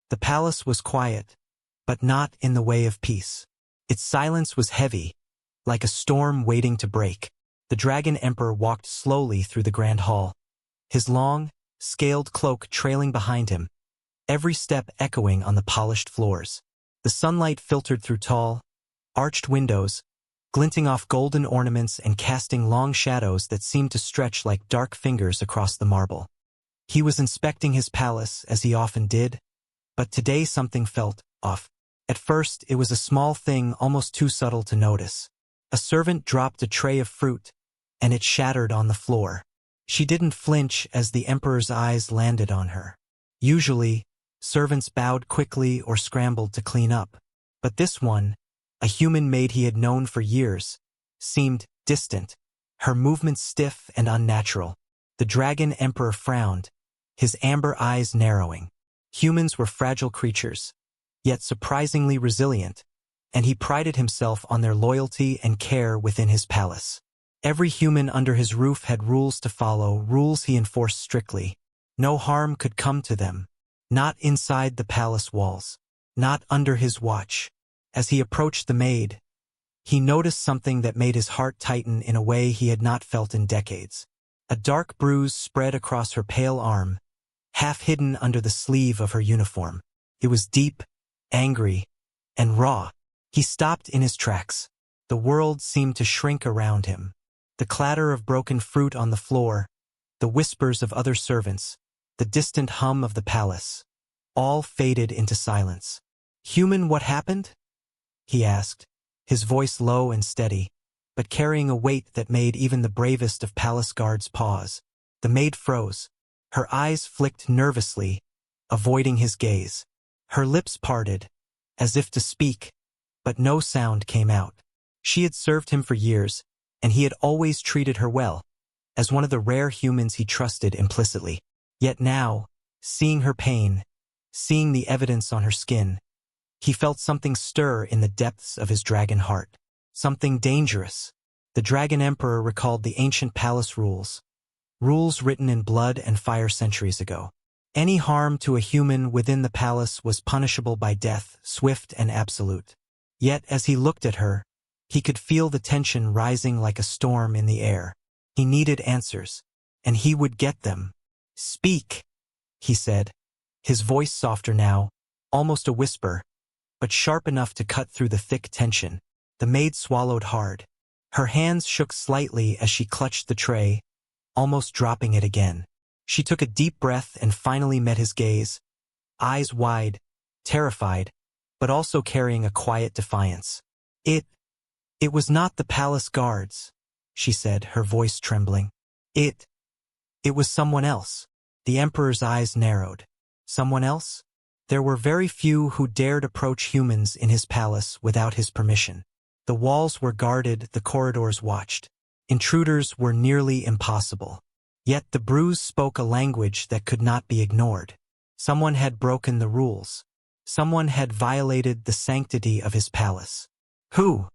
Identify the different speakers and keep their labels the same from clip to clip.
Speaker 1: The palace was quiet, but not in the way of peace. Its silence was heavy, like a storm waiting to break. The Dragon Emperor walked slowly through the grand hall, his long, scaled cloak trailing behind him, every step echoing on the polished floors. The sunlight filtered through tall, arched windows, glinting off golden ornaments and casting long shadows that seemed to stretch like dark fingers across the marble. He was inspecting his palace, as he often did, but today something felt off. At first, it was a small thing almost too subtle to notice. A servant dropped a tray of fruit, and it shattered on the floor. She didn't flinch as the Emperor's eyes landed on her. Usually, servants bowed quickly or scrambled to clean up. But this one, a human maid he had known for years, seemed distant, her movements stiff and unnatural. The Dragon Emperor frowned, his amber eyes narrowing. Humans were fragile creatures, yet surprisingly resilient, and he prided himself on their loyalty and care within his palace. Every human under his roof had rules to follow, rules he enforced strictly. No harm could come to them, not inside the palace walls, not under his watch. As he approached the maid, he noticed something that made his heart tighten in a way he had not felt in decades. A dark bruise spread across her pale arm, half hidden under the sleeve of her uniform. It was deep, angry, and raw. He stopped in his tracks. The world seemed to shrink around him. The clatter of broken fruit on the floor, the whispers of other servants, the distant hum of the palace, all faded into silence. "Human, what happened?" he asked, his voice low and steady, but carrying a weight that made even the bravest of palace guards pause. The maid froze. Her eyes flicked nervously, avoiding his gaze. Her lips parted, as if to speak, but no sound came out. She had served him for years, and he had always treated her well, as one of the rare humans he trusted implicitly. Yet now, seeing her pain, seeing the evidence on her skin, he felt something stir in the depths of his dragon heart. Something dangerous. The Dragon Emperor recalled the ancient palace rules. Rules written in blood and fire centuries ago. Any harm to a human within the palace was punishable by death, swift and absolute. Yet as he looked at her, he could feel the tension rising like a storm in the air. He needed answers, and he would get them. "Speak," he said, his voice softer now, almost a whisper, but sharp enough to cut through the thick tension. The maid swallowed hard. Her hands shook slightly as she clutched the tray, almost dropping it again. She took a deep breath and finally met his gaze, eyes wide, terrified, but also carrying a quiet defiance. It was not the palace guards," she said, her voice trembling. It was someone else." The Emperor's eyes narrowed. Someone else? There were very few who dared approach humans in his palace without his permission. The walls were guarded, the corridors watched. Intruders were nearly impossible. Yet the bruise spoke a language that could not be ignored. Someone had broken the rules. Someone had violated the sanctity of his palace. Who?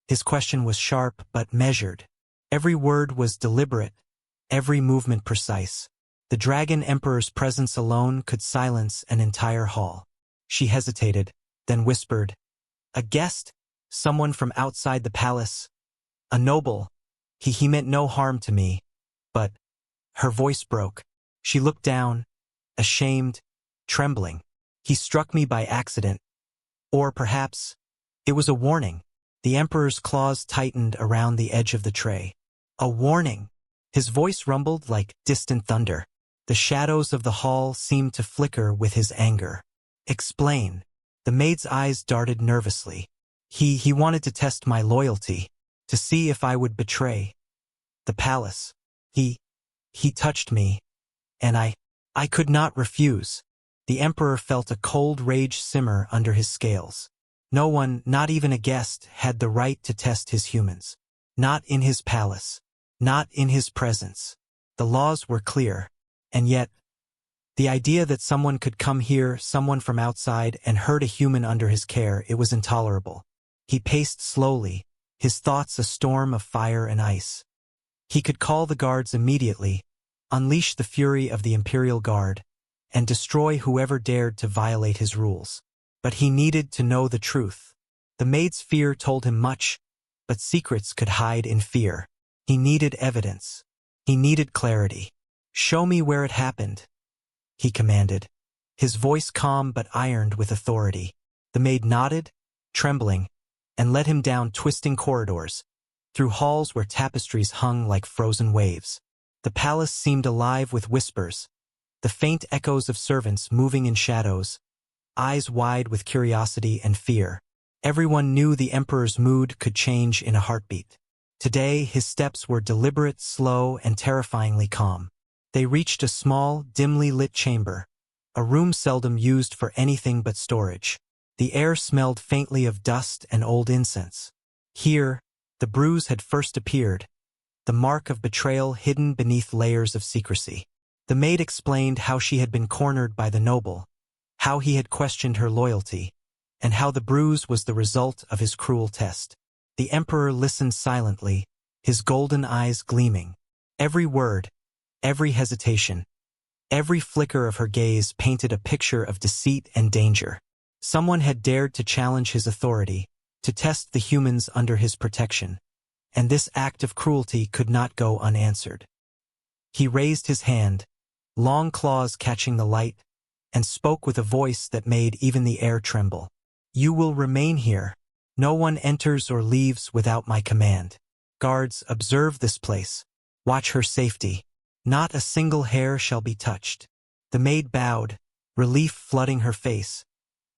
Speaker 1: His question was sharp but measured. Every word was deliberate, every movement precise. The Dragon Emperor's presence alone could silence an entire hall. She hesitated, then whispered, "A guest? Someone from outside the palace? A noble? He meant no harm to me, but..." Her voice broke. She looked down, ashamed, trembling. "He struck me by accident. Or perhaps it was a warning." The Emperor's claws tightened around the edge of the tray. "A warning." His voice rumbled like distant thunder. The shadows of the hall seemed to flicker with his anger. "Explain." The maid's eyes darted nervously. He wanted to test my loyalty, to see if I would betray the palace. He touched me, and I could not refuse." The Emperor felt a cold rage simmer under his scales. No one, not even a guest, had the right to test his humans. Not in his palace. Not in his presence. The laws were clear. And yet, the idea that someone could come here, someone from outside, and hurt a human under his care, it was intolerable. He paced slowly, his thoughts a storm of fire and ice. He could call the guards immediately, unleash the fury of the Imperial Guard, and destroy whoever dared to violate his rules. But he needed to know the truth. The maid's fear told him much, but secrets could hide in fear. He needed evidence. He needed clarity. "Show me where it happened," he commanded, his voice calm but ironed with authority. The maid nodded, trembling, and led him down twisting corridors, through halls where tapestries hung like frozen waves. The palace seemed alive with whispers, the faint echoes of servants moving in shadows, eyes wide with curiosity and fear. Everyone knew the emperor's mood could change in a heartbeat. Today, his steps were deliberate, slow, and terrifyingly calm. They reached a small, dimly lit chamber, a room seldom used for anything but storage. The air smelled faintly of dust and old incense. Here, the bruise had first appeared, the mark of betrayal hidden beneath layers of secrecy. The maid explained how she had been cornered by the noble, how he had questioned her loyalty, and how the bruise was the result of his cruel test. The emperor listened silently, his golden eyes gleaming. Every word, every hesitation, every flicker of her gaze painted a picture of deceit and danger. Someone had dared to challenge his authority, to test the humans under his protection, and this act of cruelty could not go unanswered. He raised his hand, long claws catching the light, and spoke with a voice that made even the air tremble. "You will remain here. No one enters or leaves without my command. Guards, observe this place. Watch her safety. Not a single hair shall be touched." The maid bowed, relief flooding her face.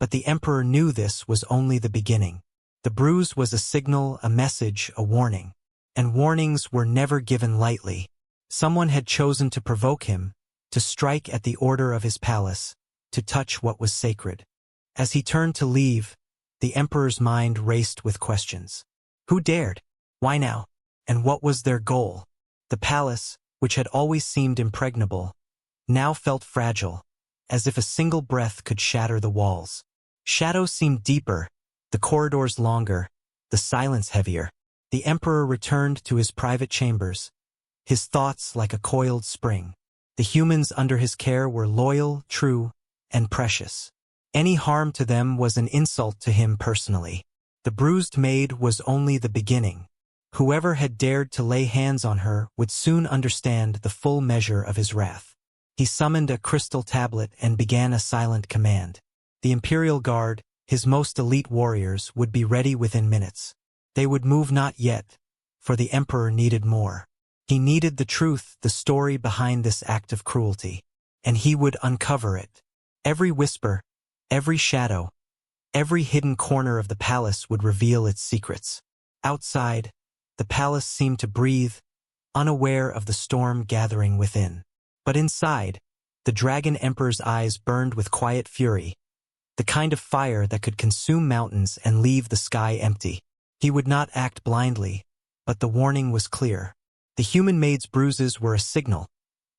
Speaker 1: But the emperor knew this was only the beginning. The bruise was a signal, a message, a warning. And warnings were never given lightly. Someone had chosen to provoke him, to strike at the order of his palace, to touch what was sacred. As he turned to leave, the emperor's mind raced with questions. Who dared? Why now? And what was their goal? The palace, which had always seemed impregnable, now felt fragile, as if a single breath could shatter the walls. Shadows seemed deeper, the corridors longer, the silence heavier. The emperor returned to his private chambers, his thoughts like a coiled spring. The humans under his care were loyal, true, and precious. Any harm to them was an insult to him personally. The bruised maid was only the beginning. Whoever had dared to lay hands on her would soon understand the full measure of his wrath. He summoned a crystal tablet and began a silent command. The Imperial Guard, his most elite warriors, would be ready within minutes. They would move not yet, for the emperor needed more. He needed the truth, the story behind this act of cruelty, and he would uncover it. Every whisper, every shadow, every hidden corner of the palace would reveal its secrets. Outside, the palace seemed to breathe, unaware of the storm gathering within. But inside, the Dragon Emperor's eyes burned with quiet fury, the kind of fire that could consume mountains and leave the sky empty. He would not act blindly, but the warning was clear. The human maid's bruises were a signal,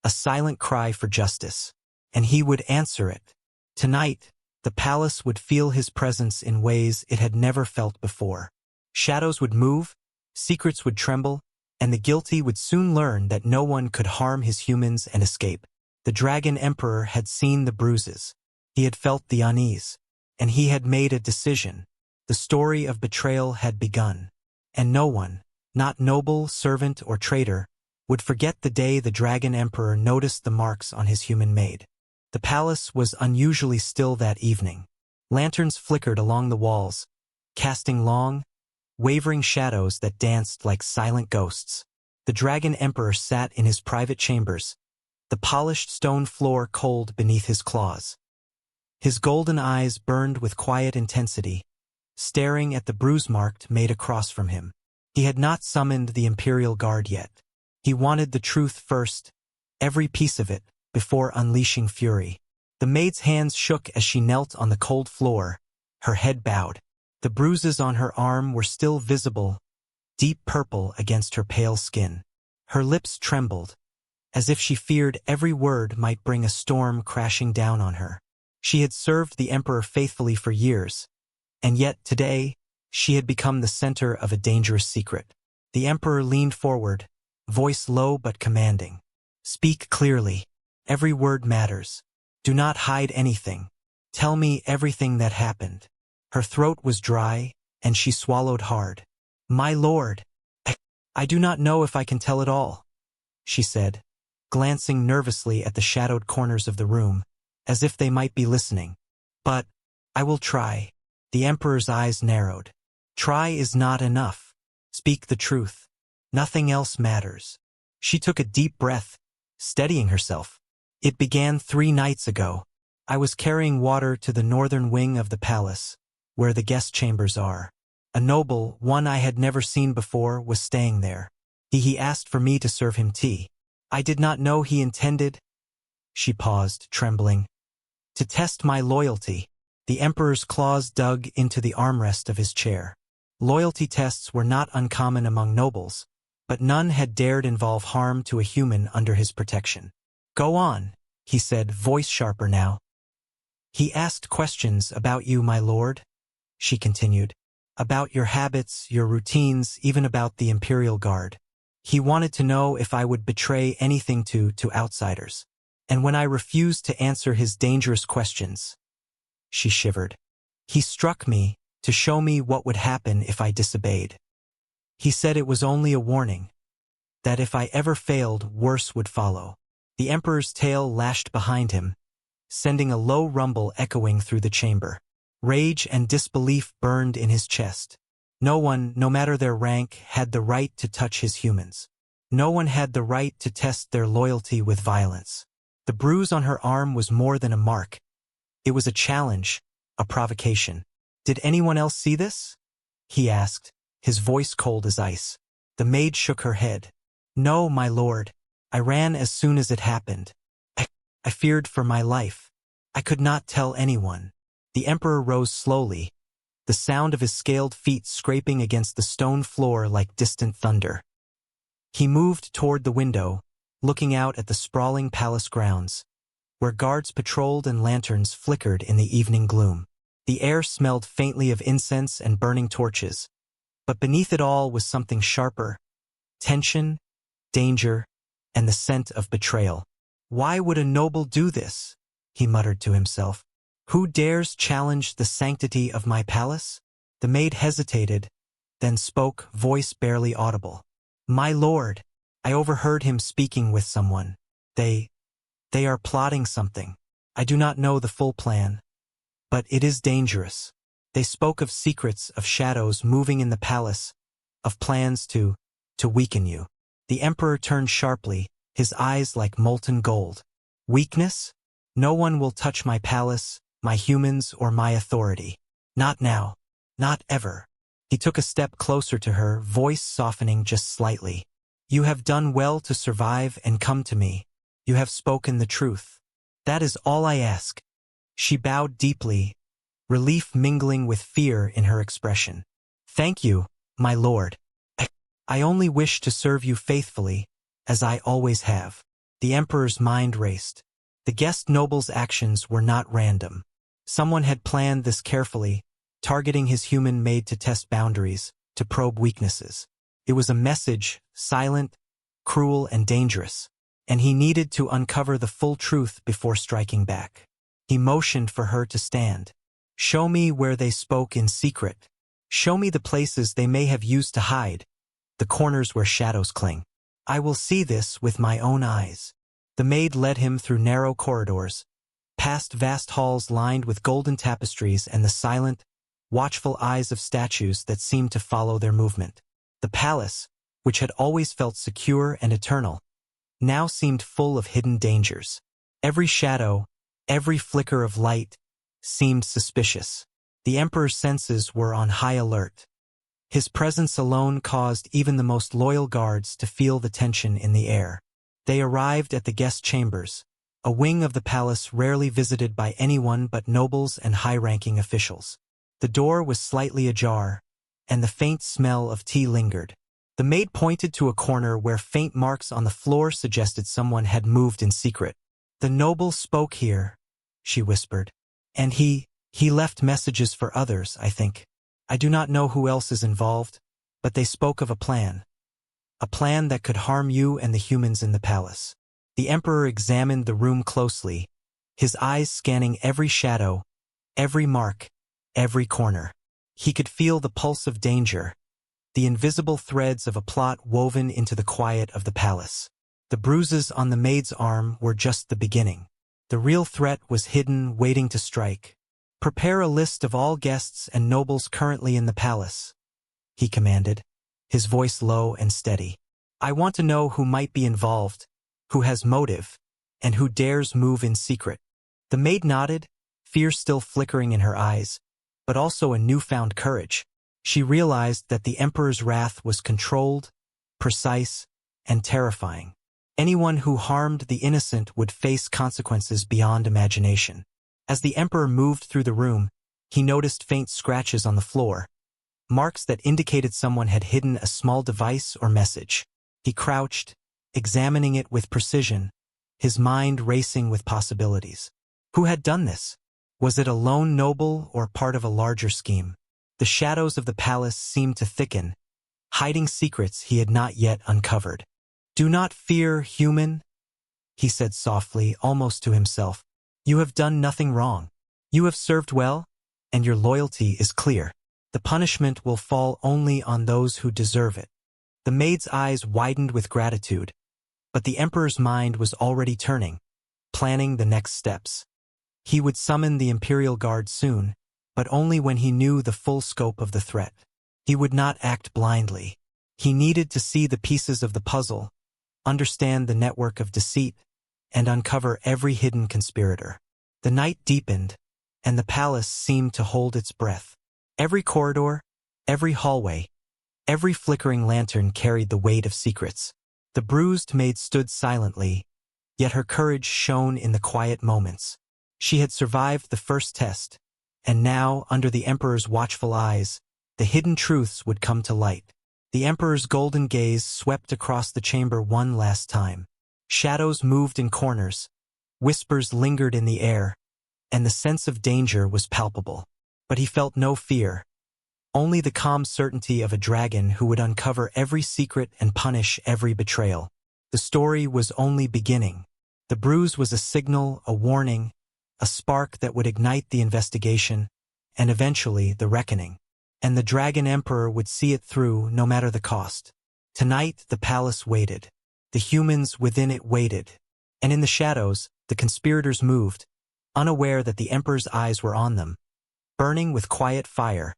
Speaker 1: a silent cry for justice, and he would answer it. Tonight, the palace would feel his presence in ways it had never felt before. Shadows would move, secrets would tremble, and the guilty would soon learn that no one could harm his humans and escape. The Dragon Emperor had seen the bruises. He had felt the unease, and he had made a decision. The story of betrayal had begun, and no one, not noble, servant, or traitor, would forget the day the Dragon Emperor noticed the marks on his human maid. The palace was unusually still that evening. Lanterns flickered along the walls, casting long, wavering shadows that danced like silent ghosts. The Dragon Emperor sat in his private chambers, the polished stone floor cold beneath his claws. His golden eyes burned with quiet intensity, staring at the bruise-marked maid across from him. He had not summoned the Imperial Guard yet. He wanted the truth first, every piece of it, before unleashing fury. The maid's hands shook as she knelt on the cold floor, her head bowed. The bruises on her arm were still visible, deep purple against her pale skin. Her lips trembled, as if she feared every word might bring a storm crashing down on her. She had served the emperor faithfully for years, and yet today, she had become the center of a dangerous secret. The emperor leaned forward, voice low but commanding. "Speak clearly. Every word matters." Do not hide anything. Tell me everything that happened. Her throat was dry, and she swallowed hard. My lord, I do not know if I can tell it all, she said, glancing nervously at the shadowed corners of the room, as if they might be listening. But I will try. The Emperor's eyes narrowed. Try is not enough. Speak the truth. Nothing else matters. She took a deep breath, steadying herself. It began 3 nights ago. I was carrying water to the northern wing of the palace, where the guest chambers are. A noble, one I had never seen before, was staying there. He asked for me to serve him tea. I did not know he intended— She paused, trembling. To test my loyalty. The Emperor's claws dug into the armrest of his chair. Loyalty tests were not uncommon among nobles, but none had dared involve harm to a human under his protection. Go on, he said, voice sharper now. He asked questions about you, my lord, she continued. About your habits, your routines, even about the Imperial Guard. He wanted to know if I would betray anything to outsiders. And when I refused to answer his dangerous questions, she shivered. He struck me to show me what would happen if I disobeyed. He said it was only a warning, that if I ever failed, worse would follow. The Emperor's tail lashed behind him, sending a low rumble echoing through the chamber. Rage and disbelief burned in his chest. No one, no matter their rank, had the right to touch his humans. No one had the right to test their loyalty with violence. The bruise on her arm was more than a mark. It was a challenge, a provocation. Did anyone else see this? He asked, his voice cold as ice. The maid shook her head. No, my lord. I ran as soon as it happened. I feared for my life. I could not tell anyone. The Emperor rose slowly, the sound of his scaled feet scraping against the stone floor like distant thunder. He moved toward the window, looking out at the sprawling palace grounds, where guards patrolled and lanterns flickered in the evening gloom. The air smelled faintly of incense and burning torches, but beneath it all was something sharper: tension, danger, and the scent of betrayal. Why would a noble do this? He muttered to himself. Who dares challenge the sanctity of my palace? The maid hesitated, then spoke, voice barely audible. My lord, I overheard him speaking with someone. They are plotting something. I do not know the full plan, but it is dangerous. They spoke of secrets, of shadows moving in the palace, of plans to weaken you. The Emperor turned sharply, his eyes like molten gold. Weakness? No one will touch my palace, my humans, or my authority. Not now. Not ever. He took a step closer to her, voice softening just slightly. You have done well to survive and come to me. You have spoken the truth. That is all I ask. She bowed deeply, relief mingling with fear in her expression. Thank you, my lord. I only wish to serve you faithfully, as I always have. The Emperor's mind raced. The guest noble's actions were not random. Someone had planned this carefully, targeting his human maid to test boundaries, to probe weaknesses. It was a message, silent, cruel, and dangerous, and he needed to uncover the full truth before striking back. He motioned for her to stand. Show me where they spoke in secret. Show me the places they may have used to hide, the corners where shadows cling. I will see this with my own eyes. The maid led him through narrow corridors, past vast halls lined with golden tapestries and the silent, watchful eyes of statues that seemed to follow their movement. The palace, which had always felt secure and eternal, now seemed full of hidden dangers. Every shadow, every flicker of light, seemed suspicious. The Emperor's senses were on high alert. His presence alone caused even the most loyal guards to feel the tension in the air. They arrived at the guest chambers, a wing of the palace rarely visited by anyone but nobles and high-ranking officials. The door was slightly ajar, and the faint smell of tea lingered. The maid pointed to a corner where faint marks on the floor suggested someone had moved in secret. The noble spoke here, she whispered. And he left messages for others, I think. I do not know who else is involved, but they spoke of a plan. A plan that could harm you and the humans in the palace. The Emperor examined the room closely, his eyes scanning every shadow, every mark, every corner. He could feel the pulse of danger, the invisible threads of a plot woven into the quiet of the palace. The bruises on the maid's arm were just the beginning. The real threat was hidden, waiting to strike. "Prepare a list of all guests and nobles currently in the palace," he commanded, his voice low and steady. "I want to know who might be involved, who has motive, and who dares move in secret." The maid nodded, fear still flickering in her eyes, but also a newfound courage. She realized that the Emperor's wrath was controlled, precise, and terrifying. Anyone who harmed the innocent would face consequences beyond imagination. As the Emperor moved through the room, he noticed faint scratches on the floor, marks that indicated someone had hidden a small device or message. He crouched, examining it with precision, his mind racing with possibilities. Who had done this? Was it a lone noble or part of a larger scheme? The shadows of the palace seemed to thicken, hiding secrets he had not yet uncovered. "Do not fear, human," he said softly, almost to himself. "You have done nothing wrong. You have served well, and your loyalty is clear. The punishment will fall only on those who deserve it." The maid's eyes widened with gratitude, but the Emperor's mind was already turning, planning the next steps. He would summon the Imperial Guard soon, but only when he knew the full scope of the threat. He would not act blindly. He needed to see the pieces of the puzzle, understand the network of deceit, and uncover every hidden conspirator. The night deepened, and the palace seemed to hold its breath. Every corridor, every hallway, every flickering lantern carried the weight of secrets. The bruised maid stood silently, yet her courage shone in the quiet moments. She had survived the first test, and now, under the Emperor's watchful eyes, the hidden truths would come to light. The Emperor's golden gaze swept across the chamber one last time. Shadows moved in corners, whispers lingered in the air, and the sense of danger was palpable. But he felt no fear, only the calm certainty of a dragon who would uncover every secret and punish every betrayal. The story was only beginning. The bruise was a signal, a warning, a spark that would ignite the investigation, and eventually the reckoning. And the Dragon Emperor would see it through no matter the cost. Tonight the palace waited. The humans within it waited. And in the shadows, the conspirators moved, unaware that the Emperor's eyes were on them, burning with quiet fire,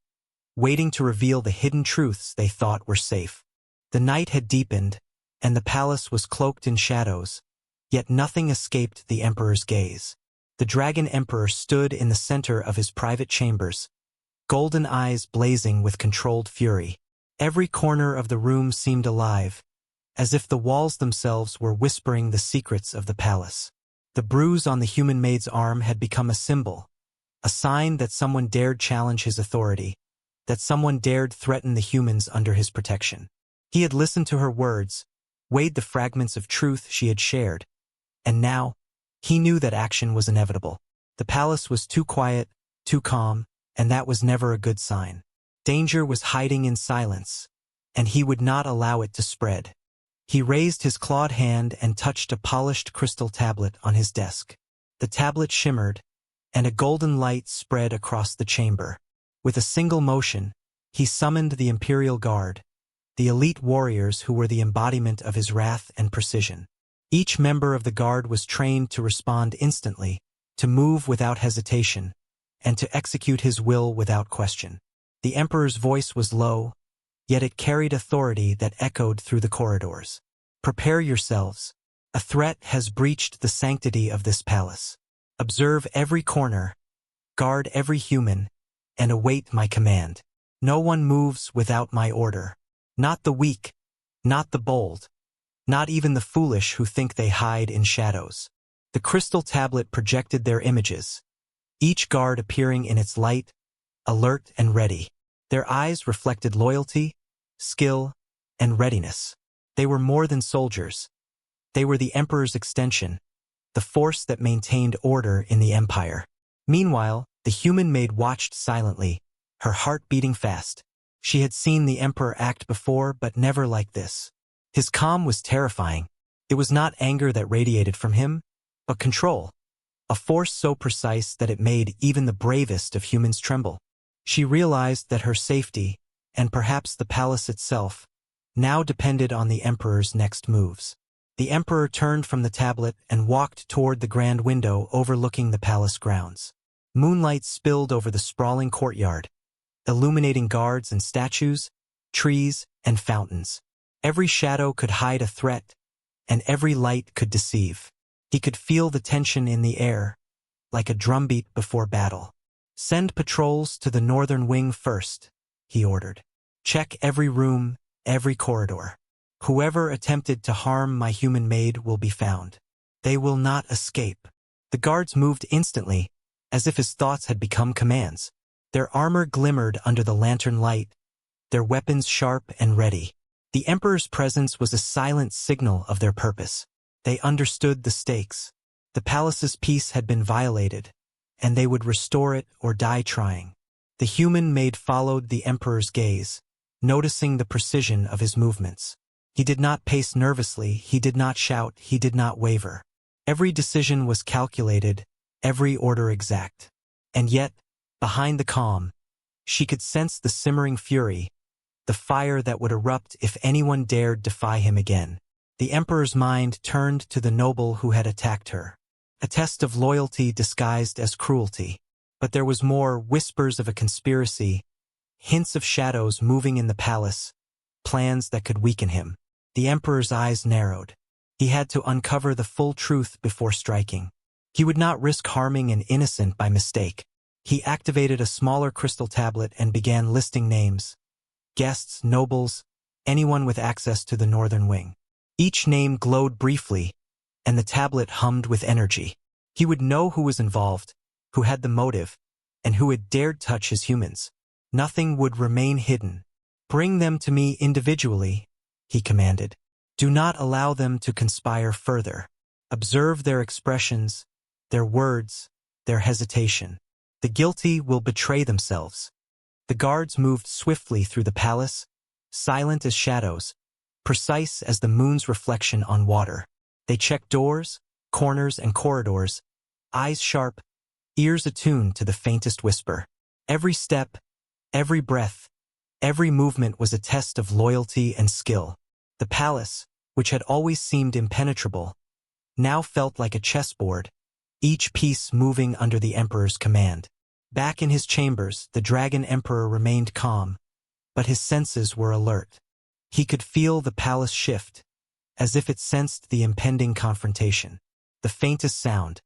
Speaker 1: waiting to reveal the hidden truths they thought were safe. The night had deepened, and the palace was cloaked in shadows, yet nothing escaped the Emperor's gaze. The Dragon Emperor stood in the center of his private chambers, golden eyes blazing with controlled fury. Every corner of the room seemed alive, as if the walls themselves were whispering the secrets of the palace. The bruise on the human maid's arm had become a symbol, a sign that someone dared challenge his authority, that someone dared threaten the humans under his protection. He had listened to her words, weighed the fragments of truth she had shared, and now, he knew that action was inevitable. The palace was too quiet, too calm, and that was never a good sign. Danger was hiding in silence, and he would not allow it to spread. He raised his clawed hand and touched a polished crystal tablet on his desk. The tablet shimmered, and a golden light spread across the chamber. With a single motion, he summoned the Imperial Guard, the elite warriors who were the embodiment of his wrath and precision. Each member of the Guard was trained to respond instantly, to move without hesitation, and to execute his will without question. The Emperor's voice was low, yet it carried authority that echoed through the corridors. "Prepare yourselves. A threat has breached the sanctity of this palace. Observe every corner, guard every human, and await my command. No one moves without my order. Not the weak, not the bold, not even the foolish who think they hide in shadows." The crystal tablet projected their images, each guard appearing in its light, alert and ready. Their eyes reflected loyalty, skill, and readiness. They were more than soldiers. They were the Emperor's extension, the force that maintained order in the Empire. Meanwhile, the human maid watched silently, her heart beating fast. She had seen the Emperor act before, but never like this. His calm was terrifying. It was not anger that radiated from him, but control. a force so precise that it made even the bravest of humans tremble. She realized that her safety, and perhaps the palace itself, now depended on the Emperor's next moves. The Emperor turned from the tablet and walked toward the grand window overlooking the palace grounds. Moonlight spilled over the sprawling courtyard, illuminating guards and statues, trees and fountains. Every shadow could hide a threat, and every light could deceive. He could feel the tension in the air, like a drumbeat before battle. "Send patrols to the northern wing first," he ordered. "Check every room, every corridor. Whoever attempted to harm my human maid will be found. They will not escape." The guards moved instantly, as if his thoughts had become commands. Their armor glimmered under the lantern light, their weapons sharp and ready. The Emperor's presence was a silent signal of their purpose. They understood the stakes. The palace's peace had been violated, and they would restore it or die trying. The human maid followed the Emperor's gaze, noticing the precision of his movements. He did not pace nervously, he did not shout, he did not waver. Every decision was calculated, every order exact. And yet, behind the calm, she could sense the simmering fury, the fire that would erupt if anyone dared defy him again. The Emperor's mind turned to the noble who had attacked her. A test of loyalty disguised as cruelty. But there was more: whispers of a conspiracy, hints of shadows moving in the palace, plans that could weaken him. The Emperor's eyes narrowed. He had to uncover the full truth before striking. He would not risk harming an innocent by mistake. He activated a smaller crystal tablet and began listing names: guests, nobles, anyone with access to the northern wing. Each name glowed briefly, and the tablet hummed with energy. He would know who was involved, who had the motive, and who had dared touch his humans. Nothing would remain hidden. "Bring them to me individually," he commanded. "Do not allow them to conspire further. Observe their expressions, their words, their hesitation. The guilty will betray themselves." The guards moved swiftly through the palace, silent as shadows, precise as the moon's reflection on water. They checked doors, corners, and corridors, eyes sharp, ears attuned to the faintest whisper. Every step, every breath, every movement was a test of loyalty and skill. The palace, which had always seemed impenetrable, now felt like a chessboard, each piece moving under the Emperor's command. Back in his chambers, the Dragon Emperor remained calm, but his senses were alert. He could feel the palace shift, as if it sensed the impending confrontation. The faintest sound,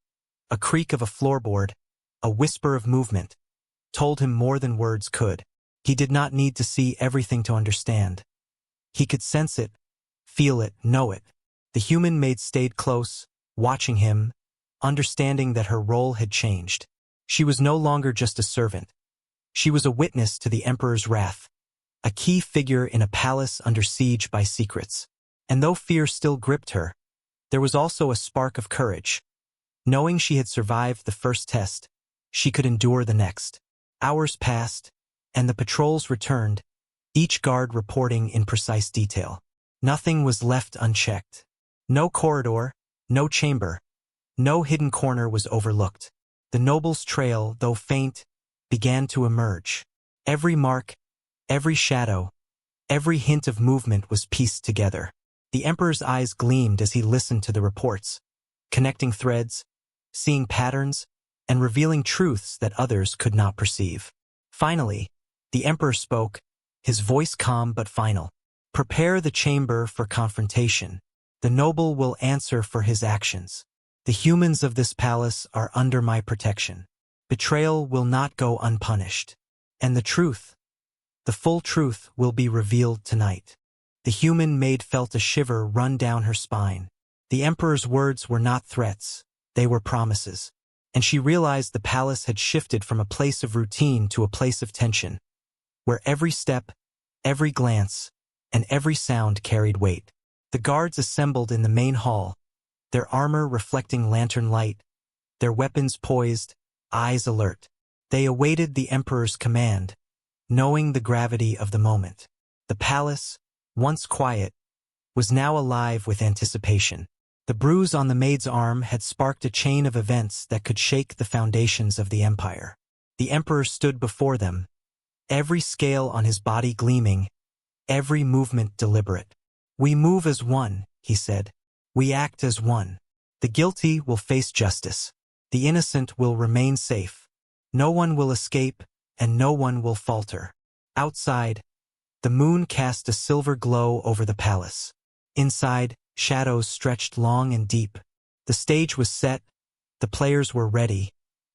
Speaker 1: a creak of a floorboard, a whisper of movement, told him more than words could. He did not need to see everything to understand. He could sense it, feel it, know it. The human maid stayed close, watching him, understanding that her role had changed. She was no longer just a servant. She was a witness to the Emperor's wrath, a key figure in a palace under siege by secrets. And though fear still gripped her, there was also a spark of courage. Knowing she had survived the first test, she could endure the next. Hours passed, and the patrols returned, each guard reporting in precise detail. Nothing was left unchecked. No corridor, no chamber, no hidden corner was overlooked. The noble's trail, though faint, began to emerge. Every mark, every shadow, every hint of movement was pieced together. The Emperor's eyes gleamed as he listened to the reports, connecting threads, seeing patterns, and revealing truths that others could not perceive. Finally, the Emperor spoke, his voice calm but final. "Prepare the chamber for confrontation. The noble will answer for his actions. The humans of this palace are under my protection. Betrayal will not go unpunished. And the truth, the full truth, will be revealed tonight." The human maid felt a shiver run down her spine. The Emperor's words were not threats, they were promises. And she realized the palace had shifted from a place of routine to a place of tension, where every step, every glance, and every sound carried weight. The guards assembled in the main hall, their armor reflecting lantern light, their weapons poised, eyes alert. They awaited the Emperor's command, knowing the gravity of the moment. The palace, once quiet, was now alive with anticipation. The bruise on the maid's arm had sparked a chain of events that could shake the foundations of the empire. The emperor stood before them, every scale on his body gleaming, every movement deliberate. "We move as one," he said. "We act as one. The guilty will face justice. The innocent will remain safe. No one will escape, and no one will falter." Outside, the moon cast a silver glow over the palace. Inside, shadows stretched long and deep. The stage was set, the players were ready,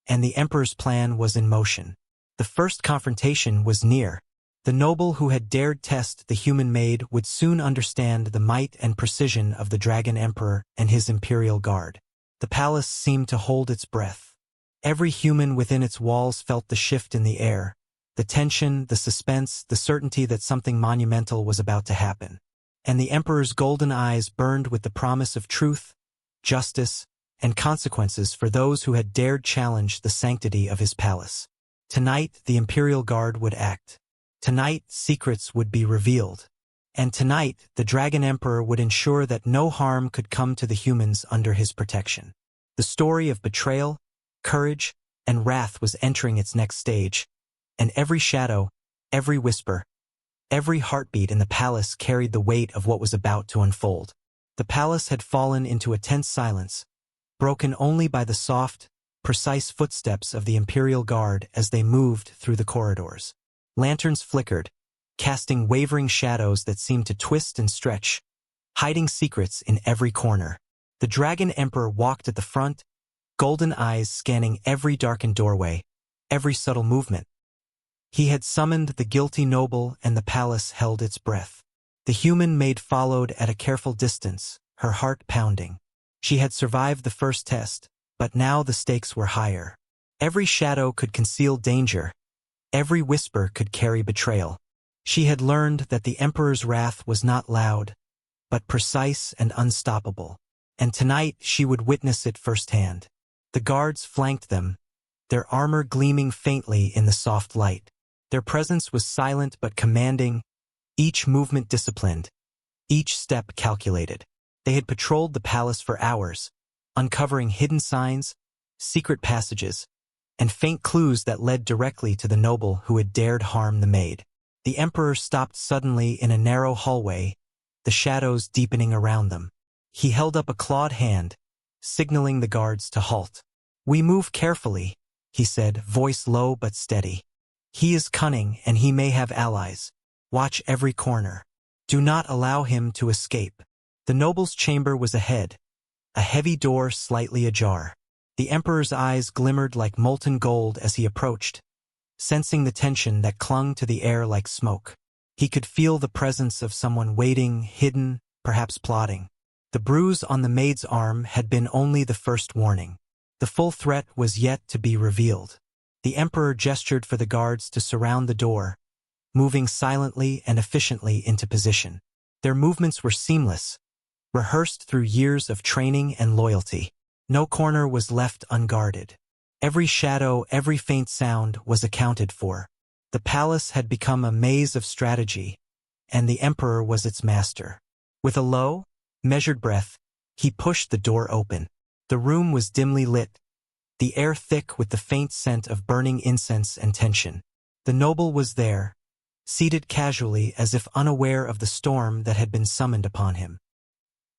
Speaker 1: and the emperor's plan was in motion. The first confrontation was near. The noble who had dared test the human maid would soon understand the might and precision of the Dragon Emperor and his Imperial Guard. The palace seemed to hold its breath. Every human within its walls felt the shift in the air, the tension, the suspense, the certainty that something monumental was about to happen. And the Emperor's golden eyes burned with the promise of truth, justice, and consequences for those who had dared challenge the sanctity of his palace. Tonight, the Imperial Guard would act. Tonight, secrets would be revealed. And tonight, the Dragon Emperor would ensure that no harm could come to the humans under his protection. The story of betrayal, courage, and wrath was entering its next stage, and every shadow, every whisper, every heartbeat in the palace carried the weight of what was about to unfold. The palace had fallen into a tense silence, broken only by the soft, precise footsteps of the Imperial Guard as they moved through the corridors. Lanterns flickered, casting wavering shadows that seemed to twist and stretch, hiding secrets in every corner. The Dragon Emperor walked at the front, golden eyes scanning every darkened doorway, every subtle movement. He had summoned the guilty noble, and the palace held its breath. The human maid followed at a careful distance, her heart pounding. She had survived the first test, but now the stakes were higher. Every shadow could conceal danger. Every whisper could carry betrayal. She had learned that the Emperor's wrath was not loud, but precise and unstoppable. And tonight she would witness it firsthand. The guards flanked them, their armor gleaming faintly in the soft light. Their presence was silent but commanding, each movement disciplined, each step calculated. They had patrolled the palace for hours, uncovering hidden signs, secret passages, and faint clues that led directly to the noble who had dared harm the maid. The Emperor stopped suddenly in a narrow hallway, the shadows deepening around them. He held up a clawed hand, signaling the guards to halt. "We move carefully," he said, voice low but steady. "He is cunning and he may have allies. Watch every corner. Do not allow him to escape." The noble's chamber was ahead, a heavy door slightly ajar. The Emperor's eyes glimmered like molten gold as he approached, sensing the tension that clung to the air like smoke. He could feel the presence of someone waiting, hidden, perhaps plotting. The bruise on the maid's arm had been only the first warning. The full threat was yet to be revealed. The Emperor gestured for the guards to surround the door, moving silently and efficiently into position. Their movements were seamless, rehearsed through years of training and loyalty. No corner was left unguarded. Every shadow, every faint sound was accounted for. The palace had become a maze of strategy, and the Emperor was its master. With a low, measured breath, he pushed the door open. The room was dimly lit, the air thick with the faint scent of burning incense and tension. The noble was there, seated casually as if unaware of the storm that had been summoned upon him.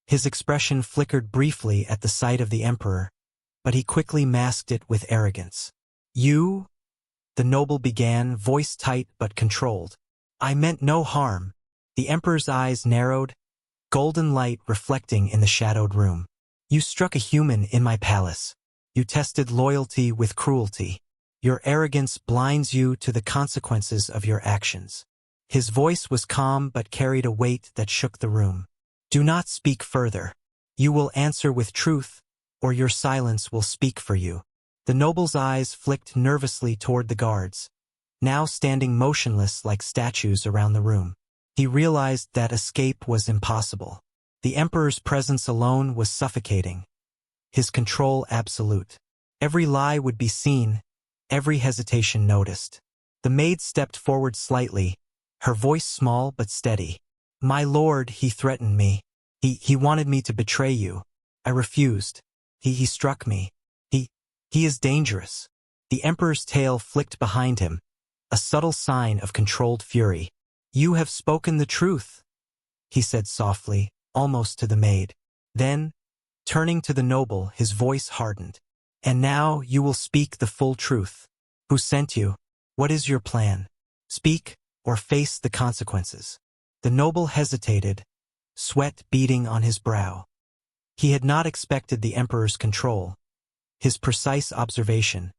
Speaker 1: His expression flickered briefly at the sight of the Emperor, but he quickly masked it with arrogance. "You?" the noble began, voice tight but controlled. "I meant no harm." The Emperor's eyes narrowed, golden light reflecting in the shadowed room. "You struck a human in my palace. You tested loyalty with cruelty. Your arrogance blinds you to the consequences of your actions." His voice was calm but carried a weight that shook the room. "Do not speak further. You will answer with truth, or your silence will speak for you." The noble's eyes flicked nervously toward the guards, now standing motionless like statues around the room. He realized that escape was impossible. The Emperor's presence alone was suffocating, his control absolute. Every lie would be seen, every hesitation noticed. The maid stepped forward slightly, her voice small but steady. "My lord, he threatened me. He wanted me to betray you." I refused. He struck me. He is dangerous. The Emperor's tail flicked behind him, a subtle sign of controlled fury. You have spoken the truth, he said softly, almost to the maid. Then, turning to the noble, his voice hardened. And now you will speak the full truth. Who sent you? What is your plan? Speak, or face the consequences. The noble hesitated, sweat beading on his brow. He had not expected the Emperor's control, his precise observation,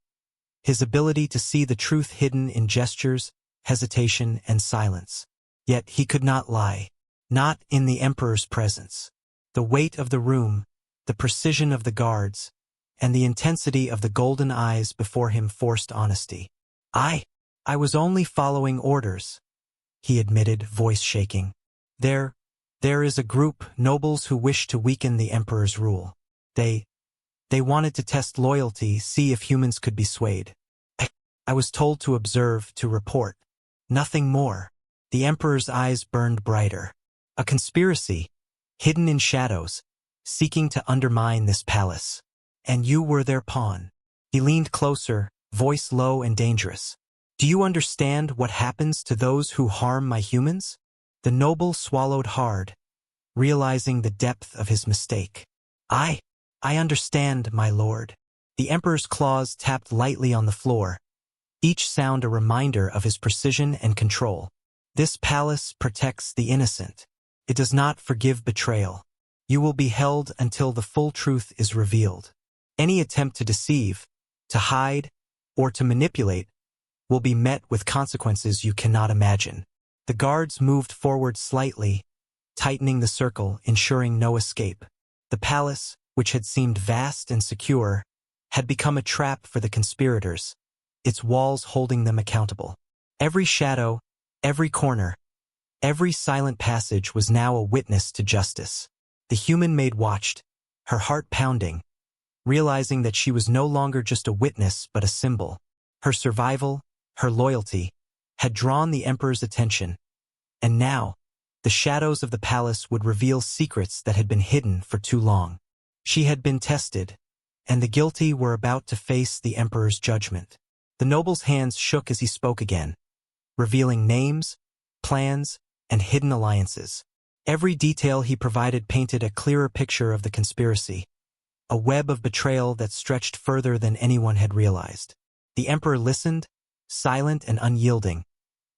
Speaker 1: his ability to see the truth hidden in gestures, hesitation, and silence. Yet he could not lie, not in the Emperor's presence. The weight of the room, the precision of the guards, and the intensity of the golden eyes before him forced honesty. I was only following orders, he admitted, voice shaking. There is a group, nobles who wish to weaken the Emperor's rule. They wanted to test loyalty, see if humans could be swayed. I was told to observe, to report. Nothing more. The Emperor's eyes burned brighter. A conspiracy, hidden in shadows, seeking to undermine this palace. And you were their pawn. He leaned closer, voice low and dangerous. Do you understand what happens to those who harm my humans? The noble swallowed hard, realizing the depth of his mistake. I understand, my lord. The Emperor's claws tapped lightly on the floor, each sound a reminder of his precision and control. This palace protects the innocent. It does not forgive betrayal. You will be held until the full truth is revealed. Any attempt to deceive, to hide, or to manipulate will be met with consequences you cannot imagine. The guards moved forward slightly, tightening the circle, ensuring no escape. The palace, which had seemed vast and secure, had become a trap for the conspirators, its walls holding them accountable. Every shadow, every corner, every silent passage was now a witness to justice. The human maid watched, her heart pounding, realizing that she was no longer just a witness but a symbol. Her survival, her loyalty, had drawn the Emperor's attention, and now, the shadows of the palace would reveal secrets that had been hidden for too long. She had been tested, and the guilty were about to face the Emperor's judgment. The noble's hands shook as he spoke again, revealing names, plans, and hidden alliances. Every detail he provided painted a clearer picture of the conspiracy, a web of betrayal that stretched further than anyone had realized. The Emperor listened, silent and unyielding,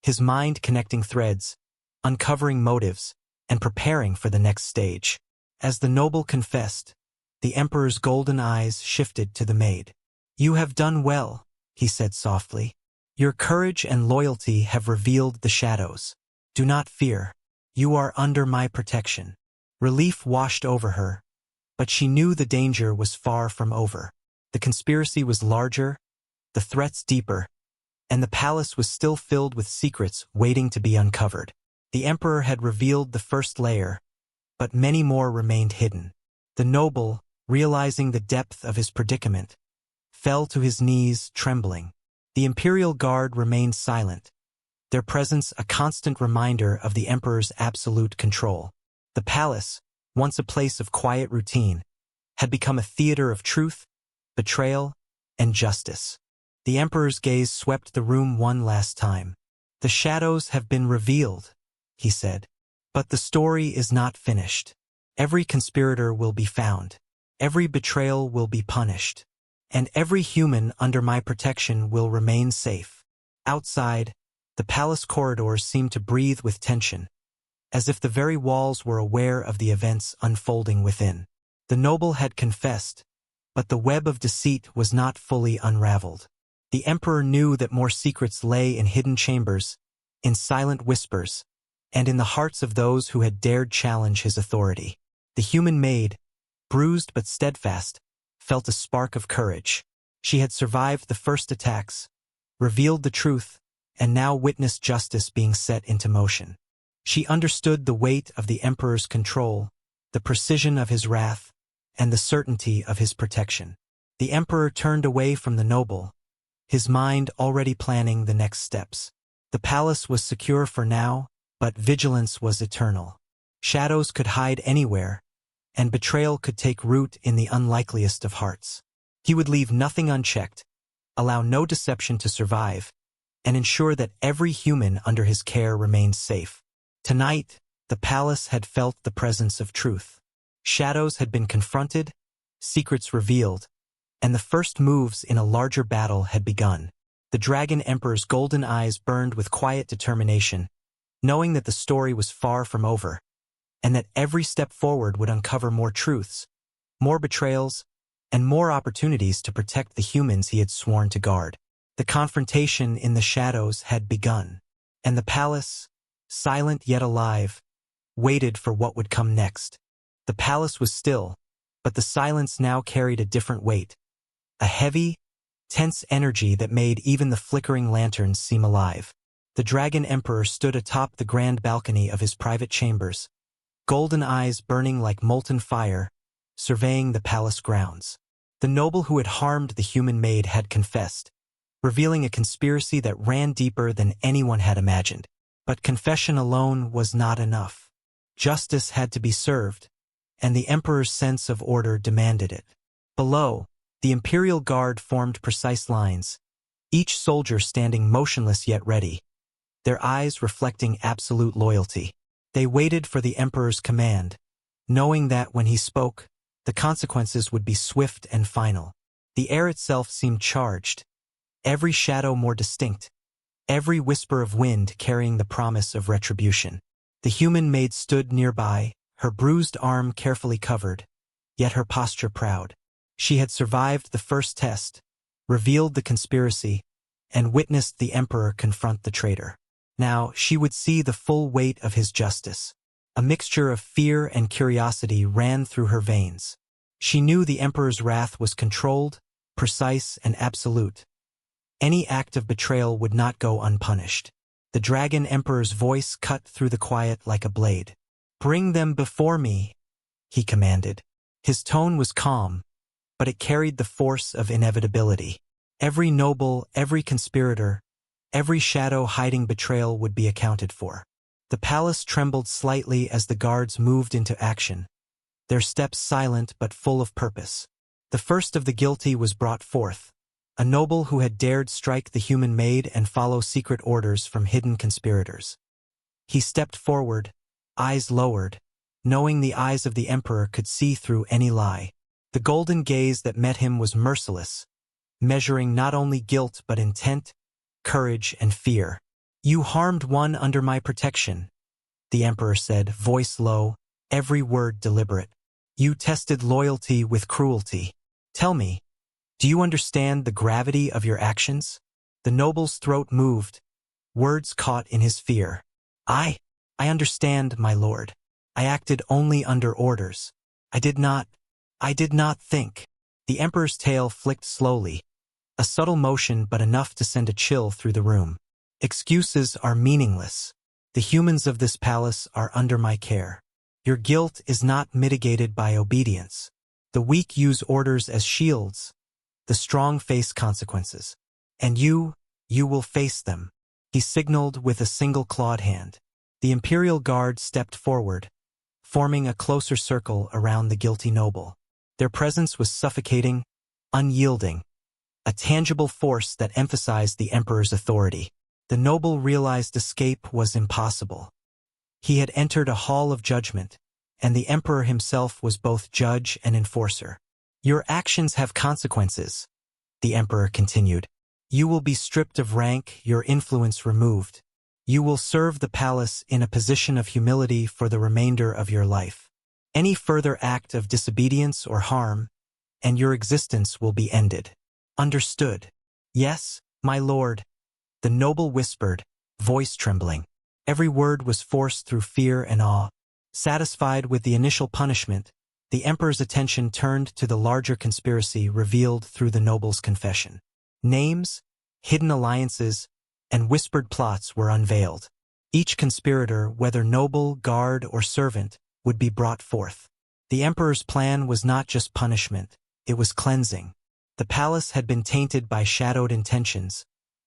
Speaker 1: his mind connecting threads, uncovering motives, and preparing for the next stage. As the noble confessed, the Emperor's golden eyes shifted to the maid. You have done well, he said softly. Your courage and loyalty have revealed the shadows. Do not fear. You are under my protection. Relief washed over her, but she knew the danger was far from over. The conspiracy was larger, the threats deeper, and the palace was still filled with secrets waiting to be uncovered. The Emperor had revealed the first layer, but many more remained hidden. The noble, realizing the depth of his predicament, fell to his knees, trembling. The Imperial Guard remained silent, their presence a constant reminder of the Emperor's absolute control. The palace, once a place of quiet routine, had become a theater of truth, betrayal, and justice. The Emperor's gaze swept the room one last time. The shadows have been revealed, he said. But the story is not finished. Every conspirator will be found. Every betrayal will be punished. And every human under my protection will remain safe. Outside, the palace corridors seemed to breathe with tension, as if the very walls were aware of the events unfolding within. The noble had confessed, but the web of deceit was not fully unraveled. The Emperor knew that more secrets lay in hidden chambers, in silent whispers, and in the hearts of those who had dared challenge his authority. The human maid, bruised but steadfast, felt a spark of courage. She had survived the first attacks, revealed the truth, and now witnessed justice being set into motion. She understood the weight of the Emperor's control, the precision of his wrath, and the certainty of his protection. The Emperor turned away from the noble, his mind already planning the next steps. The palace was secure for now, but vigilance was eternal. Shadows could hide anywhere, and betrayal could take root in the unlikeliest of hearts. He would leave nothing unchecked, allow no deception to survive, and ensure that every human under his care remained safe. Tonight, the palace had felt the presence of truth. Shadows had been confronted, secrets revealed, and the first moves in a larger battle had begun. The Dragon Emperor's golden eyes burned with quiet determination, knowing that the story was far from over, and that every step forward would uncover more truths, more betrayals, and more opportunities to protect the humans he had sworn to guard. The confrontation in the shadows had begun, and the palace, silent yet alive, waited for what would come next. The palace was still, but the silence now carried a different weight, a heavy, tense energy that made even the flickering lanterns seem alive. The Dragon Emperor stood atop the grand balcony of his private chambers, golden eyes burning like molten fire, surveying the palace grounds. The noble who had harmed the human maid had confessed, revealing a conspiracy that ran deeper than anyone had imagined. But confession alone was not enough. Justice had to be served, and the Emperor's sense of order demanded it. Below, the Imperial Guard formed precise lines, each soldier standing motionless yet ready, their eyes reflecting absolute loyalty. They waited for the Emperor's command, knowing that when he spoke, the consequences would be swift and final. The air itself seemed charged, every shadow more distinct, every whisper of wind carrying the promise of retribution. The human maid stood nearby, her bruised arm carefully covered, yet her posture proud. She had survived the first test, revealed the conspiracy, and witnessed the Emperor confront the traitor. Now she would see the full weight of his justice. A mixture of fear and curiosity ran through her veins. She knew the Emperor's wrath was controlled, precise, and absolute. Any act of betrayal would not go unpunished. The Dragon Emperor's voice cut through the quiet like a blade. "Bring them before me," he commanded. His tone was calm, but it carried the force of inevitability. Every noble, every conspirator, every shadow hiding betrayal would be accounted for. The palace trembled slightly as the guards moved into action, their steps silent but full of purpose. The first of the guilty was brought forth, a noble who had dared strike the human maid and follow secret orders from hidden conspirators. He stepped forward, eyes lowered, knowing the eyes of the Emperor could see through any lie. The golden gaze that met him was merciless, measuring not only guilt but intent, courage, and fear. "You harmed one under my protection," the Emperor said, voice low, every word deliberate. "You tested loyalty with cruelty. Tell me, do you understand the gravity of your actions?" The noble's throat moved, words caught in his fear. I understand, my lord. I acted only under orders. I did not think." The Emperor's tail flicked slowly, a subtle motion but enough to send a chill through the room. "Excuses are meaningless. The humans of this palace are under my care. Your guilt is not mitigated by obedience. The weak use orders as shields. The strong face consequences. And you will face them." He signaled with a single clawed hand. The Imperial Guard stepped forward, forming a closer circle around the guilty noble. Their presence was suffocating, unyielding, a tangible force that emphasized the Emperor's authority. The noble realized escape was impossible. He had entered a hall of judgment, and the Emperor himself was both judge and enforcer. "Your actions have consequences," the Emperor continued. "You will be stripped of rank, your influence removed. You will serve the palace in a position of humility for the remainder of your life. Any further act of disobedience or harm, and your existence will be ended. Understood?" "Yes, my lord," the noble whispered, voice trembling. Every word was forced through fear and awe. Satisfied with the initial punishment, the Emperor's attention turned to the larger conspiracy revealed through the noble's confession. Names, hidden alliances, and whispered plots were unveiled. Each conspirator, whether noble, guard, or servant, would be brought forth. The Emperor's plan was not just punishment, it was cleansing. The palace had been tainted by shadowed intentions,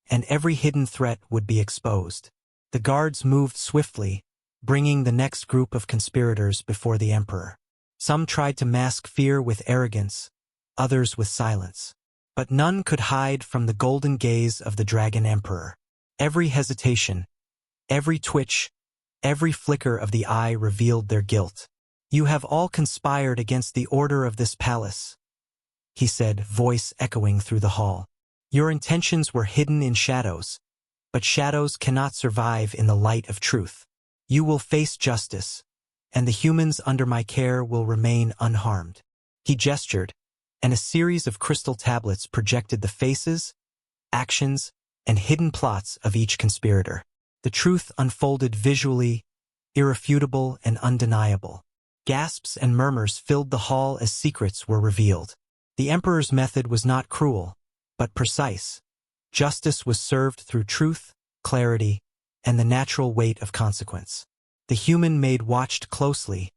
Speaker 1: and every hidden threat would be exposed. The guards moved swiftly, bringing the next group of conspirators before the Emperor. Some tried to mask fear with arrogance, others with silence. But none could hide from the golden gaze of the Dragon Emperor. Every hesitation, every twitch, every flicker of the eye revealed their guilt. "You have all conspired against the order of this palace," he said, voice echoing through the hall. "Your intentions were hidden in shadows, but shadows cannot survive in the light of truth. You will face justice, and the humans under my care will remain unharmed." He gestured, and a series of crystal tablets projected the faces, actions, and hidden plots of each conspirator. The truth unfolded visually, irrefutable and undeniable. Gasps and murmurs filled the hall as secrets were revealed. The Emperor's method was not cruel, but precise. Justice was served through truth, clarity, and the natural weight of consequence. The human Maid watched closely,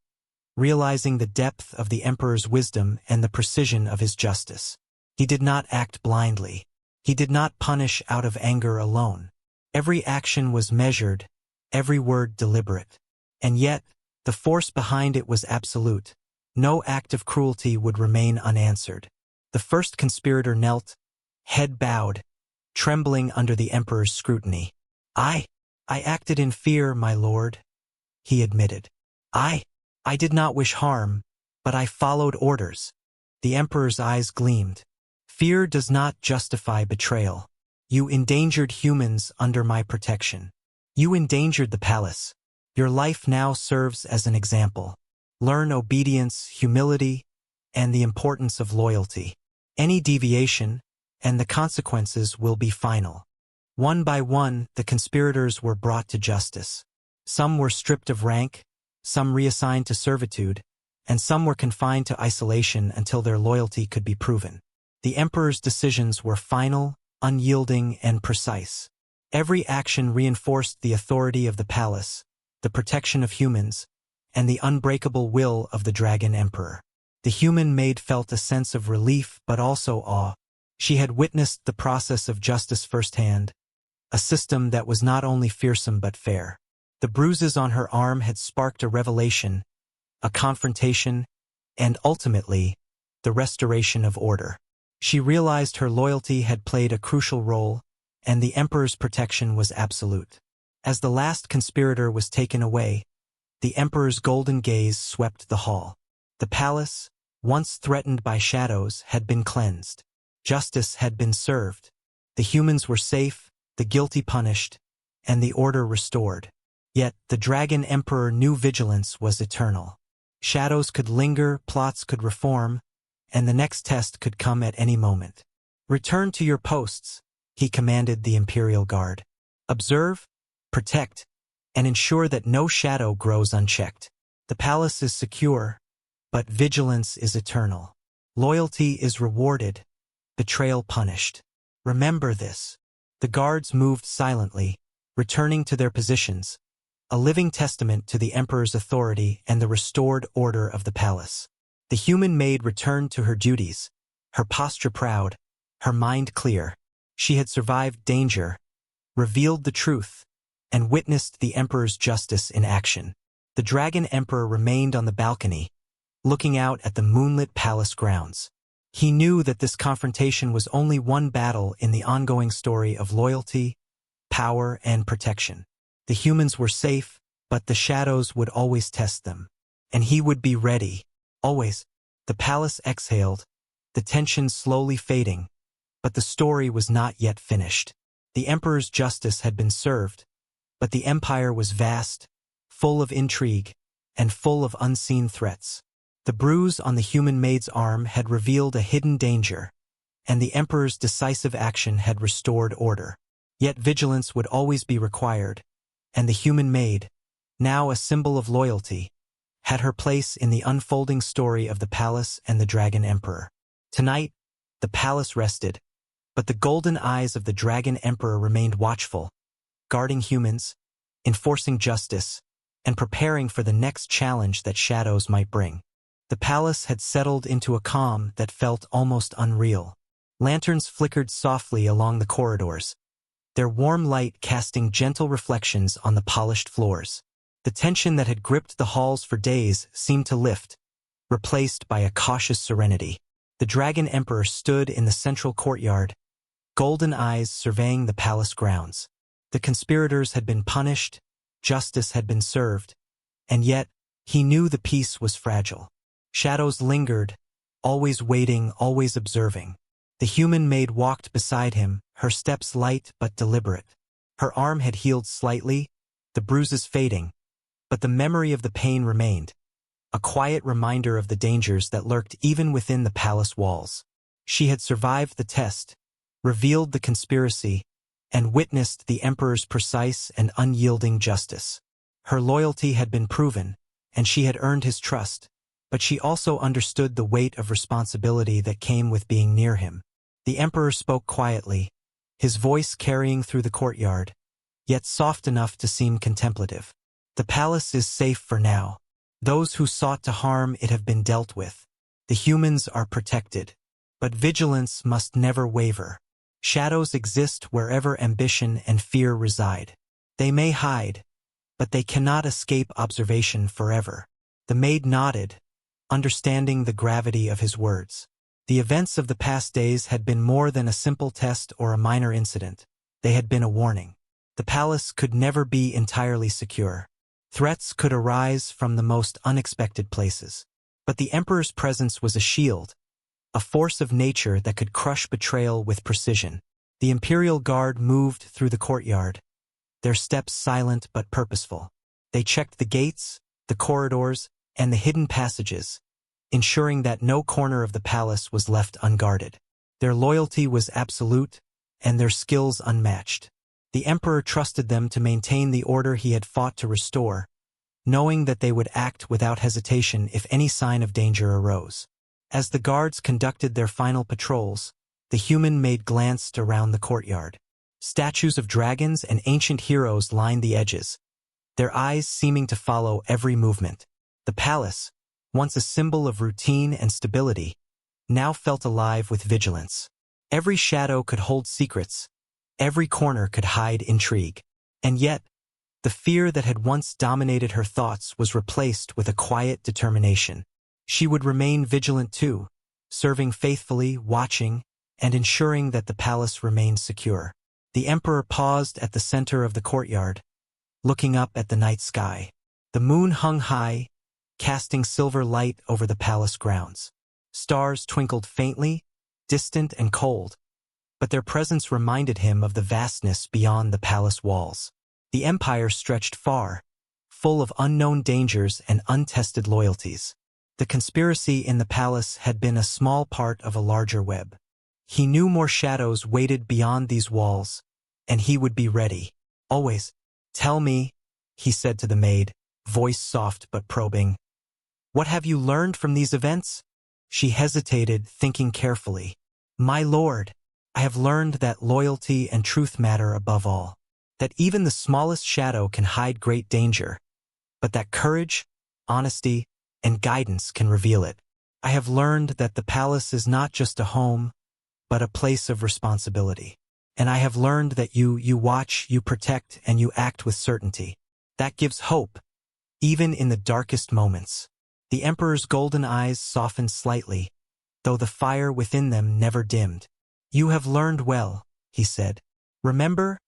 Speaker 1: realizing the depth of the Emperor's wisdom and the precision of his justice. He did not act blindly. He did not punish out of anger alone. Every action was measured, every word deliberate. And yet, the force behind it was absolute. No act of cruelty would remain unanswered. The first conspirator knelt, head bowed, trembling under the Emperor's scrutiny. I acted in fear, my lord," he admitted. I did not wish harm, but I followed orders." The Emperor's eyes gleamed. "Fear does not justify betrayal. You endangered humans under my protection. You endangered the palace. Your life now serves as an example. Learn obedience, humility, and the importance of loyalty. Any deviation, and the consequences will be final." One by one, the conspirators were brought to justice. Some were stripped of rank, some reassigned to servitude, and some were confined to isolation until their loyalty could be proven. The Emperor's decisions were final, unyielding, and precise. Every action reinforced the authority of the palace, the protection of humans, and the unbreakable will of the Dragon Emperor. The human Maid felt a sense of relief but also awe. She had witnessed the process of justice firsthand, a system that was not only fearsome but fair. The bruises on her arm had sparked a revelation, a confrontation, and ultimately, the restoration of order. She realized her loyalty had played a crucial role, and the Emperor's protection was absolute. As the last conspirator was taken away, the Emperor's golden gaze swept the hall. The palace, once threatened by shadows, had been cleansed. Justice had been served. The humans were safe, the guilty punished, and the order restored. Yet, the Dragon Emperor knew vigilance was eternal. Shadows could linger, plots could reform, and the next test could come at any moment. "Return to your posts," he commanded the Imperial Guard. "Observe, protect, and ensure that no shadow grows unchecked. The palace is secure, but vigilance is eternal. Loyalty is rewarded, betrayal punished. Remember this." The guards moved silently, returning to their positions, a living testament to the Emperor's authority and the restored order of the palace. The human Maid returned to her duties, her posture proud, her mind clear. She had survived danger, revealed the truth, and witnessed the Emperor's justice in action. The Dragon Emperor remained on the balcony, looking out at the moonlit palace grounds. He knew that this confrontation was only one battle in the ongoing story of loyalty, power, and protection. The humans were safe, but the shadows would always test them. And he would be ready, always. The palace exhaled, the tension slowly fading, but the story was not yet finished. The Emperor's justice had been served, but the empire was vast, full of intrigue, and full of unseen threats. The bruise on the human Maid's arm had revealed a hidden danger, and the Emperor's decisive action had restored order. Yet vigilance would always be required, and the human Maid, now a symbol of loyalty, had her place in the unfolding story of the palace and the Dragon Emperor. Tonight, the palace rested, but the golden eyes of the Dragon Emperor remained watchful, guarding humans, enforcing justice, and preparing for the next challenge that shadows might bring. The palace had settled into a calm that felt almost unreal. Lanterns flickered softly along the corridors, their warm light casting gentle reflections on the polished floors. The tension that had gripped the halls for days seemed to lift, replaced by a cautious serenity. The Dragon Emperor stood in the central courtyard, golden eyes surveying the palace grounds. The conspirators had been punished, justice had been served, and yet, he knew the peace was fragile. Shadows lingered, always waiting, always observing. The human maid walked beside him, her steps light but deliberate. Her arm had healed slightly, the bruises fading, but the memory of the pain remained, a quiet reminder of the dangers that lurked even within the palace walls. She had survived the test, revealed the conspiracy, and witnessed the emperor's precise and unyielding justice. Her loyalty had been proven, and she had earned his trust, but she also understood the weight of responsibility that came with being near him. The emperor spoke quietly, his voice carrying through the courtyard, yet soft enough to seem contemplative. The palace is safe for now. Those who sought to harm it have been dealt with. The humans are protected. But vigilance must never waver. Shadows exist wherever ambition and fear reside. They may hide, but they cannot escape observation forever. The maid nodded, understanding the gravity of his words. The events of the past days had been more than a simple test or a minor incident. They had been a warning. The palace could never be entirely secure. Threats could arise from the most unexpected places. But the emperor's presence was a shield, a force of nature that could crush betrayal with precision. The Imperial Guard moved through the courtyard, their steps silent but purposeful. They checked the gates, the corridors, and the hidden passages, ensuring that no corner of the palace was left unguarded. Their loyalty was absolute, and their skills unmatched. The emperor trusted them to maintain the order he had fought to restore, knowing that they would act without hesitation if any sign of danger arose. As the guards conducted their final patrols, the human maid glanced around the courtyard. Statues of dragons and ancient heroes lined the edges, their eyes seeming to follow every movement. The palace, once a symbol of routine and stability, now felt alive with vigilance. Every shadow could hold secrets, every corner could hide intrigue. And yet, the fear that had once dominated her thoughts was replaced with a quiet determination. She would remain vigilant too, serving faithfully, watching, and ensuring that the palace remained secure. The emperor paused at the center of the courtyard, looking up at the night sky. The moon hung high, casting silver light over the palace grounds. Stars twinkled faintly, distant and cold, but their presence reminded him of the vastness beyond the palace walls. The empire stretched far, full of unknown dangers and untested loyalties. The conspiracy in the palace had been a small part of a larger web. He knew more shadows waited beyond these walls, and he would be ready. Always. "Tell me," he said to the maid, voice soft but probing. "What have you learned from these events?" She hesitated, thinking carefully. "My lord, I have learned that loyalty and truth matter above all. That even the smallest shadow can hide great danger, but that courage, honesty, and guidance can reveal it. I have learned that the palace is not just a home, but a place of responsibility. And I have learned that you watch, you protect, and you act with certainty. That gives hope, even in the darkest moments." The emperor's golden eyes softened slightly, though the fire within them never dimmed. "You have learned well," he said. "Remember,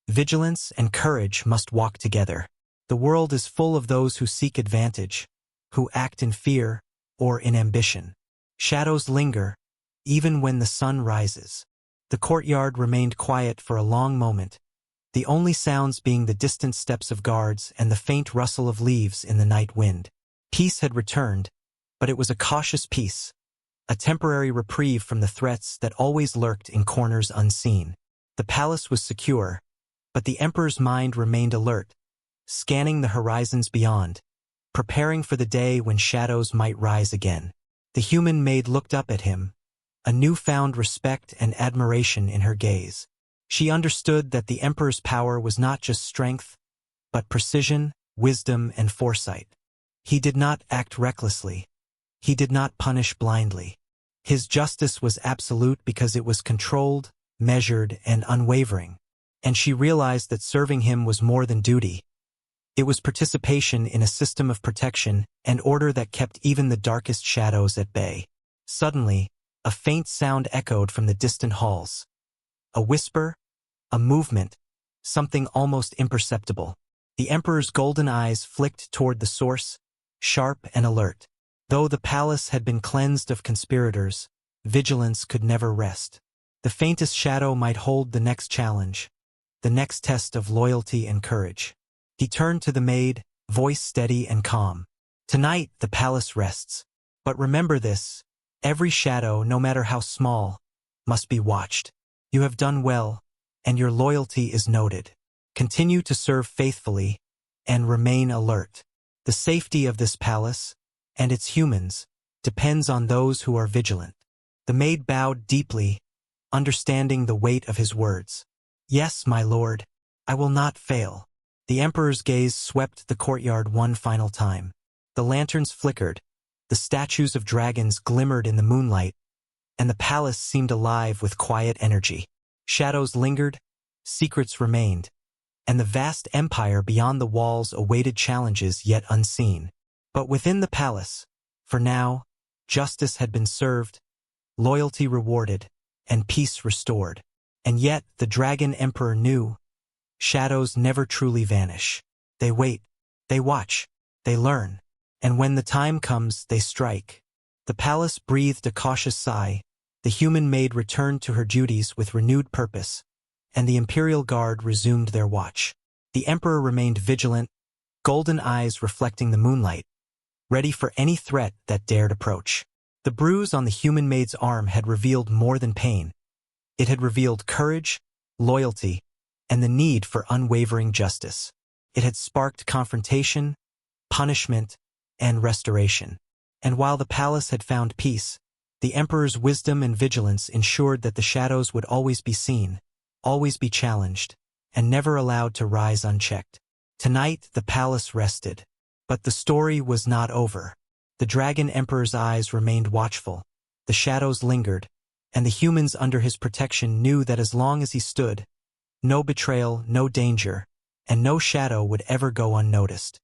Speaker 1: vigilance and courage must walk together. The world is full of those who seek advantage, who act in fear or in ambition. Shadows linger, even when the sun rises." The courtyard remained quiet for a long moment, the only sounds being the distant steps of guards and the faint rustle of leaves in the night wind. Peace had returned, but it was a cautious peace, a temporary reprieve from the threats that always lurked in corners unseen. The palace was secure, but the emperor's mind remained alert, scanning the horizons beyond, preparing for the day when shadows might rise again. The human maid looked up at him, a newfound respect and admiration in her gaze. She understood that the emperor's power was not just strength, but precision, wisdom, and foresight. He did not act recklessly. He did not punish blindly. His justice was absolute because it was controlled, measured, and unwavering. And she realized that serving him was more than duty. It was participation in a system of protection and order that kept even the darkest shadows at bay. Suddenly, a faint sound echoed from the distant halls. A whisper, a movement, something almost imperceptible. The Emperor's golden eyes flicked toward the source, sharp and alert. Though the palace had been cleansed of conspirators, vigilance could never rest. The faintest shadow might hold the next challenge, the next test of loyalty and courage. He turned to the maid, voice steady and calm. Tonight, the palace rests. But remember this, every shadow, no matter how small, must be watched. You have done well, and your loyalty is noted. Continue to serve faithfully, and remain alert. The safety of this palace, and its humans, depends on those who are vigilant. The maid bowed deeply, understanding the weight of his words. Yes, my lord, I will not fail. The Emperor's gaze swept the courtyard one final time. The lanterns flickered, the statues of dragons glimmered in the moonlight, and the palace seemed alive with quiet energy. Shadows lingered, secrets remained, and the vast empire beyond the walls awaited challenges yet unseen. But within the palace, for now, justice had been served, loyalty rewarded, and peace restored. And yet, the Dragon Emperor knew, shadows never truly vanish. They wait, they watch, they learn, and when the time comes, they strike. The palace breathed a cautious sigh, the human maid returned to her duties with renewed purpose, and the Imperial Guard resumed their watch. The Emperor remained vigilant, golden eyes reflecting the moonlight, ready for any threat that dared approach. The bruise on the human maid's arm had revealed more than pain. It had revealed courage, loyalty, and the need for unwavering justice. It had sparked confrontation, punishment, and restoration. And while the palace had found peace, the Emperor's wisdom and vigilance ensured that the shadows would always be seen, always be challenged, and never allowed to rise unchecked. Tonight, the palace rested. But the story was not over. The Dragon Emperor's eyes remained watchful, the shadows lingered, and the humans under his protection knew that as long as he stood, no betrayal, no danger, and no shadow would ever go unnoticed.